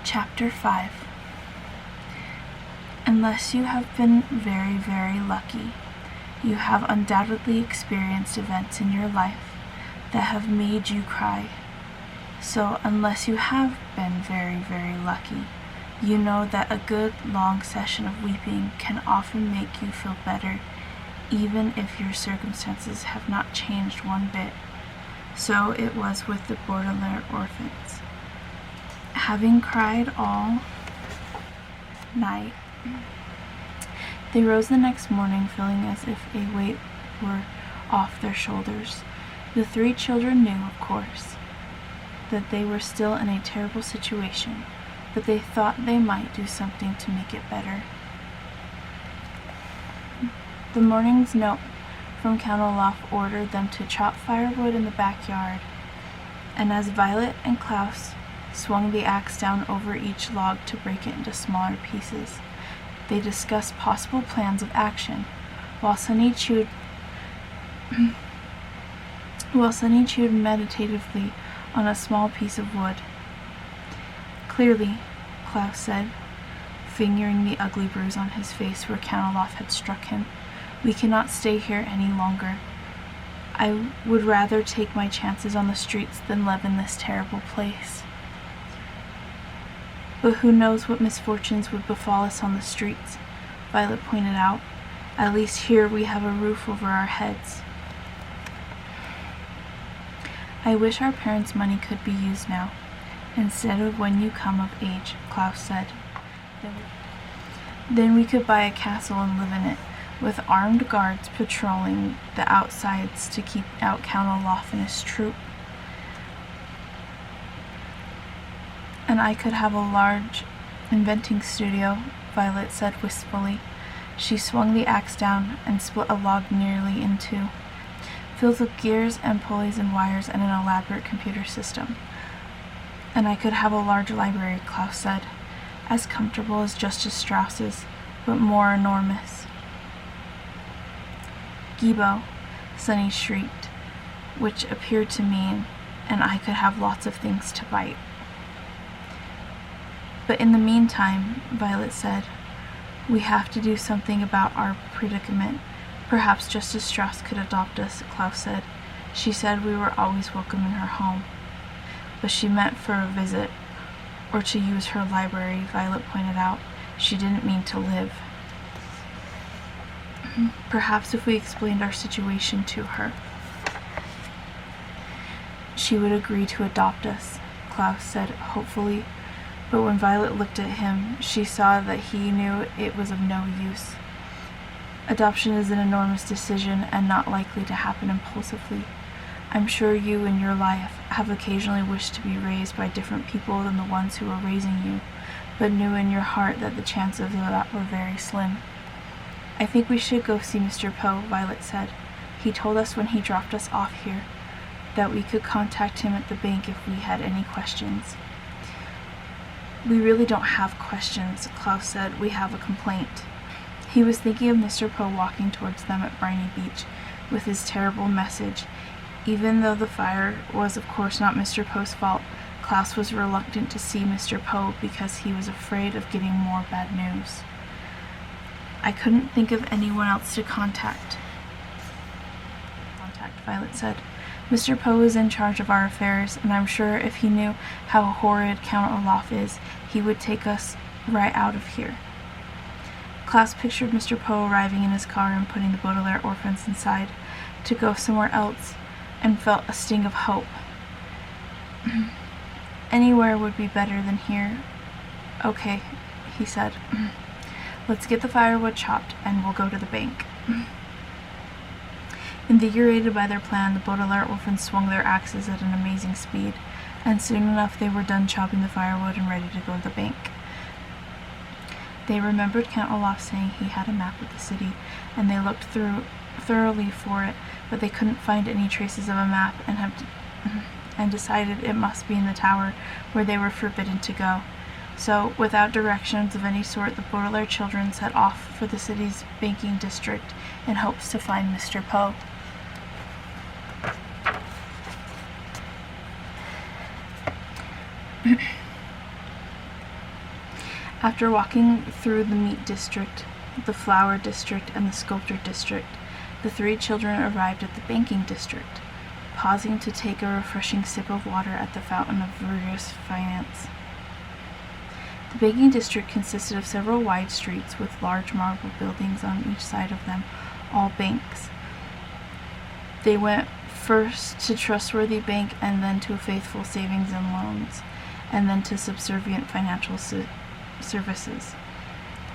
Chapter 5. Unless you have been very, very lucky, you have undoubtedly experienced events in your life that have made you cry. So unless you have been very, very lucky, you know that a good long session of weeping can often make you feel better, even if your circumstances have not changed one bit. So it was with the Baudelaire orphans. Having cried all night, they rose the next morning feeling as if a weight were off their shoulders. The three children knew, of course, that they were still in a terrible situation, but they thought they might do something to make it better. The morning's note from Count Olaf ordered them to chop firewood in the backyard, and as Violet and Klaus swung the axe down over each log to break it into smaller pieces, they discussed possible plans of action, while Sunny chewed meditatively on a small piece of wood. "Clearly," Klaus said, fingering the ugly bruise on his face where Count Olaf had struck him, "we cannot stay here any longer. I would rather take my chances on the streets than live in this terrible place. But who knows what misfortunes would befall us on the streets," Violet pointed out. "At least here we have a roof over our heads." "I wish our parents' money could be used now, instead of when you come of age," Klaus said. "Then we could buy a castle and live in it, with armed guards patrolling the outsides to keep out Count Olaf and his troop. And I could have a large inventing studio," Violet said wistfully. She swung the axe down and split a log nearly in two, filled with gears and pulleys and wires and an elaborate computer system. "And I could have a large library," Klaus said, "as comfortable as Justice Strauss's, but more enormous." "Gibo," Sunny shrieked, which appeared to mean, "and I could have lots of things to bite." "But in the meantime," Violet said, "we have to do something about our predicament. Perhaps Justice Strauss could adopt us," Klaus said. "She said we were always welcome in her home." "But she meant for a visit, or to use her library," Violet pointed out. "She didn't mean to live." "Perhaps if we explained our situation to her, she would agree to adopt us," Klaus said hopefully. But when Violet looked at him, she saw that he knew it was of no use. "Adoption is an enormous decision and not likely to happen impulsively. I'm sure you in your life have occasionally wished to be raised by different people than the ones who were raising you, but knew in your heart that the chances of that were very slim." "I think we should go see Mr. Poe," Violet said. "He told us when he dropped us off here that we could contact him at the bank if we had any questions." "We really don't have questions," Klaus said. "We have a complaint." He was thinking of Mr. Poe walking towards them at Briny Beach with his terrible message. Even though the fire was of course not Mr. Poe's fault, Klaus was reluctant to see Mr. Poe because he was afraid of getting more bad news. "I couldn't think of anyone else to contact," Violet said. "Mr. Poe is in charge of our affairs, and I'm sure if he knew how horrid Count Olaf is, he would take us right out of here." Klaus pictured Mr. Poe arriving in his car and putting the Baudelaire orphans inside to go somewhere else, and felt a sting of hope. "Anywhere would be better than here." "Okay," he said. "Let's get the firewood chopped, and we'll go to the bank." Invigorated by their plan, the Baudelaire orphans swung their axes at an amazing speed, and soon enough they were done chopping the firewood and ready to go to the bank. They remembered Count Olaf saying he had a map of the city, and they looked thoroughly for it, but they couldn't find any traces of a map, and decided it must be in the tower, where they were forbidden to go. So, without directions of any sort, the Baudelaire children set off for the city's banking district in hopes to find Mr. Poe. After walking through the meat district, the flour district, and the sculpture district, the three children arrived at the banking district, pausing to take a refreshing sip of water at the fountain of vigorous finance. The banking district consisted of several wide streets with large marble buildings on each side of them, all banks. They went first to Trustworthy Bank, and then to Faithful Savings and Loans, and then to Subservient Financial Services,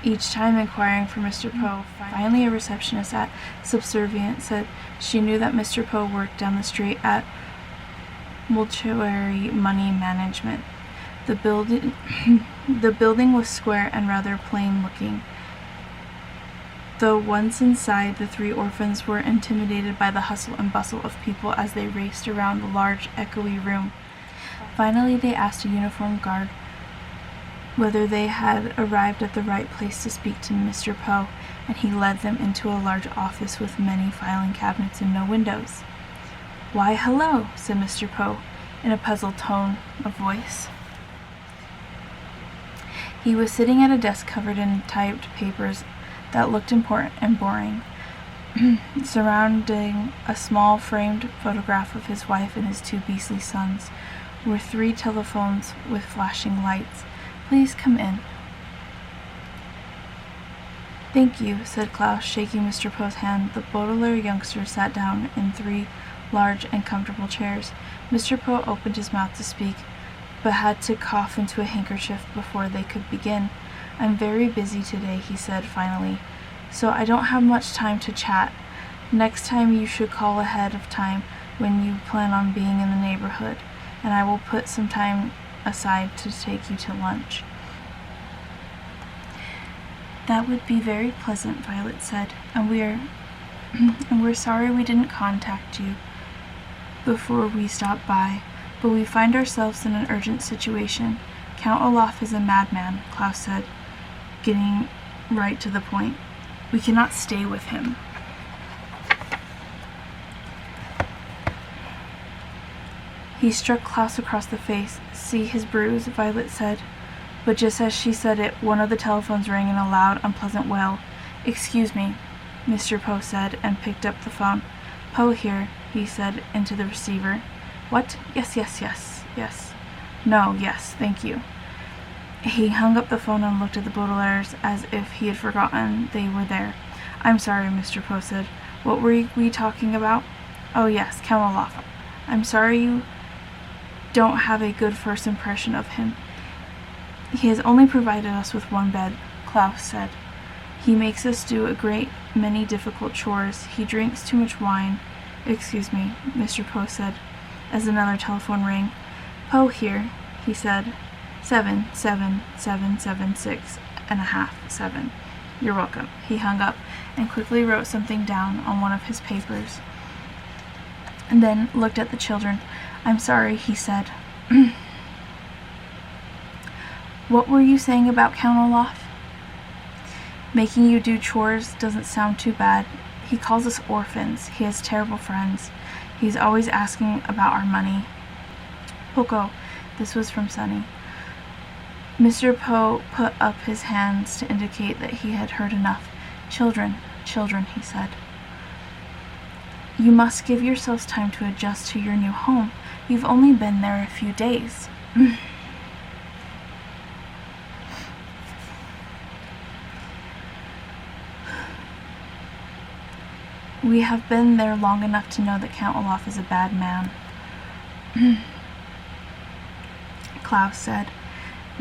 each time inquiring for Mr. Poe. Finally, a receptionist at Subservient said she knew that Mr. Poe worked down the street at Mortuary Money Management. The building was square and rather plain-looking. Though once inside, the three orphans were intimidated by the hustle and bustle of people as they raced around the large, echoey room. Finally, they asked a uniformed guard whether they had arrived at the right place to speak to Mr. Poe, and he led them into a large office with many filing cabinets and no windows. "Why, hello," said Mr. Poe, in a puzzled tone of voice. He was sitting at a desk covered in typed papers that looked important and boring. Surrounding a small framed photograph of his wife and his two beastly sons were three telephones with flashing lights. "Please come in." "Thank you," said Klaus, shaking Mr. Poe's hand. The Baudelaire youngsters sat down in three large and comfortable chairs. Mr. Poe opened his mouth to speak, but had to cough into a handkerchief before they could begin. "I'm very busy today," he said finally, "so I don't have much time to chat. Next time you should call ahead of time when you plan on being in the neighborhood, and I will put some time aside to take you to lunch." "That would be very pleasant," Violet said, and we're sorry we didn't contact you before we stopped by, but we find ourselves in an urgent situation. Count Olaf is a madman," Klaus said, getting right to the point. "We cannot stay with him." He struck Klaus across the face. "See his bruise?" Violet said. But just as she said it, one of the telephones rang in a loud, unpleasant wail. "Excuse me," Mr. Poe said, and picked up the phone. "Poe here," he said into the receiver. "What? Yes. No, yes, thank you." He hung up the phone and looked at the Baudelaires as if he had forgotten they were there. "I'm sorry," Mr. Poe said. "What were we talking about?" "Oh, yes, Count Olaf. I'm sorry you don't have a good first impression of him. He has only provided us with one bed," Klaus said. "He makes us do a great many difficult chores. He drinks too much wine." "Excuse me," Mr. Poe said, as another telephone rang. "Poe here," he said. 77776.5. "You're welcome." He hung up and quickly wrote something down on one of his papers, and then looked at the children. "I'm sorry," he said. "What were you saying about Count Olaf?" "Making you do chores doesn't sound too bad. He calls us orphans. He has terrible friends. He's always asking about our money." "Poco," this was from Sonny. Mr. Poe put up his hands to indicate that he had heard enough. Children, he said. "You must give yourselves time to adjust to your new home. You've only been there a few days." "We have been there long enough to know that Count Olaf is a bad man," Klaus said.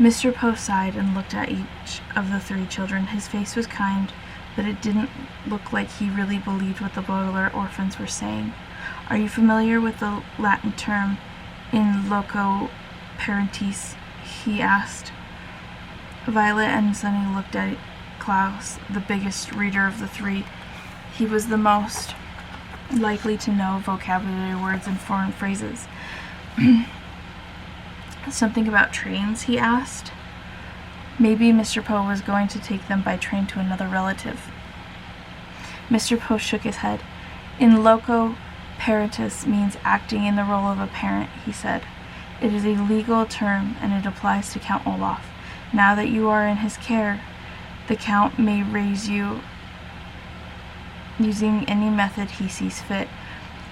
Mr. Poe sighed and looked at each of the three children. His face was kind, but it didn't look like he really believed what the Baudelaire orphans were saying. "Are you familiar with the Latin term in loco parentis?" he asked. Violet and Sonny looked at Klaus, the biggest reader of the three. He was the most likely to know vocabulary words and foreign phrases. "Something about trains?" he asked. Maybe Mr. Poe was going to take them by train to another relative. Mr. Poe shook his head. "In loco parentis means acting in the role of a parent," he said. "It is a legal term, and it applies to Count Olaf. Now that you are in his care, the Count may raise you using any method he sees fit.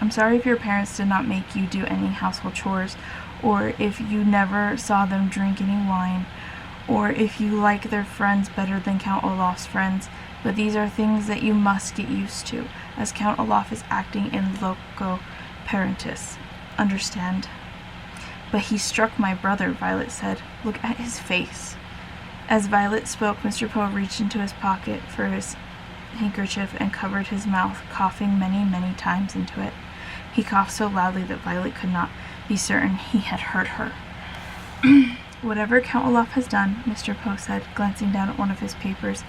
I'm sorry if your parents did not make you do any household chores, or if you never saw them drink any wine, or if you like their friends better than Count Olaf's friends, but these are things that you must get used to, as Count Olaf is acting in loco parentis. Understand? But he struck my brother, Violet said. Look at his face. As Violet spoke, Mr. Poe reached into his pocket for his handkerchief and covered his mouth, coughing many, many times into it. He coughed so loudly that Violet could not be certain he had heard her. Whatever Count Olaf has done, Mr. Poe said, glancing down at one of his papers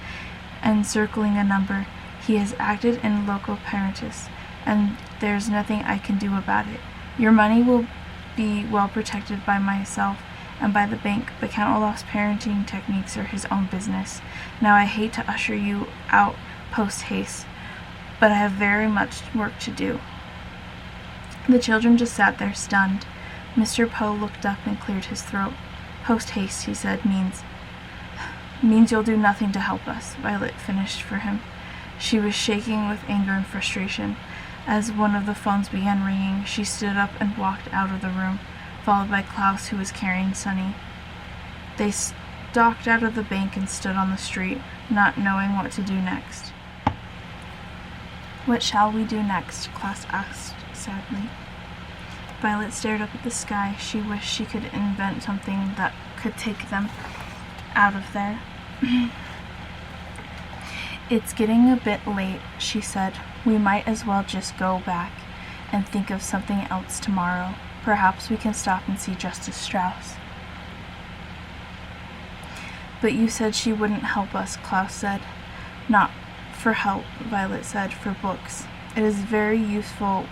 and circling a number, he has acted in loco parentis, and there's nothing I can do about it. Your money will be well protected by myself and by the bank, but Count Olaf's parenting techniques are his own business. Now I hate to usher you out post haste, but I have very much work to do. The children just sat there, stunned. Mr. Poe looked up and cleared his throat. Post haste, he said, means you'll do nothing to help us, Violet finished for him. She was shaking with anger and frustration. As one of the phones began ringing, she stood up and walked out of the room, followed by Klaus, who was carrying Sunny. They stalked out of the bank and stood on the street, not knowing what to do next. What shall we do next? Klaus asked sadly. Violet stared up at the sky. She wished she could invent something that could take them out of there. It's getting a bit late, she said. We might as well just go back and think of something else tomorrow. Perhaps we can stop and see Justice Strauss. But you said she wouldn't help us, Klaus said. Not for help, Violet said, for books. It is very useful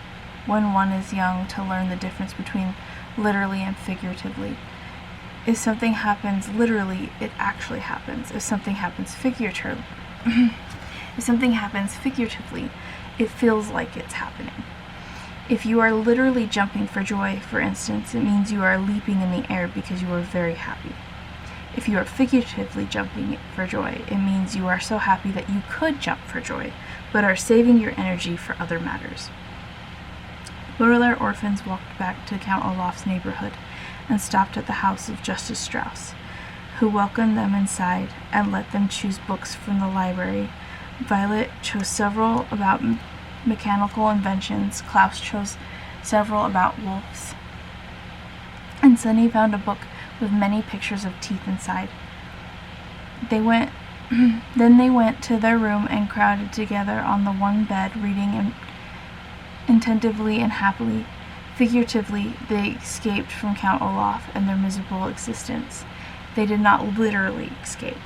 when one is young to learn the difference between literally and figuratively. If something happens literally, it actually happens. If something happens figuratively, it feels like it's happening. If you are literally jumping for joy, for instance, it means you are leaping in the air because you are very happy. If you are figuratively jumping for joy, it means you are so happy that you could jump for joy, but are saving your energy for other matters. The Baudelaire orphans walked back to Count Olaf's neighborhood and stopped at the house of Justice Strauss, who welcomed them inside and let them choose books from the library. Violet chose several about mechanical inventions, Klaus chose several about wolves, and Sunny found a book with many pictures of teeth inside. Then they went to their room and crowded together on the one bed, reading attentively and happily. Figuratively, they escaped from Count Olaf and their miserable existence. They did not literally escape,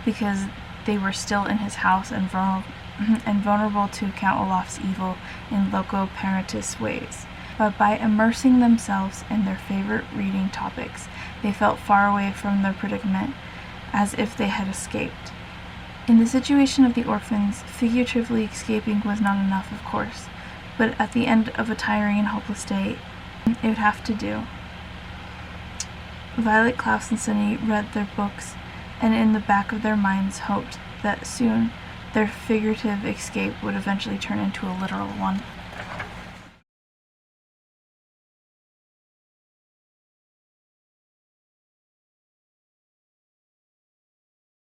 because they were still in his house and vulnerable to Count Olaf's evil in loco parentis ways. But by immersing themselves in their favorite reading topics, they felt far away from their predicament, as if they had escaped. In the situation of the orphans, figuratively escaping was not enough, of course, but at the end of a tiring and hopeless day, it would have to do. Violet, Klaus, and Sunny read their books, and in the back of their minds hoped that soon their figurative escape would eventually turn into a literal one.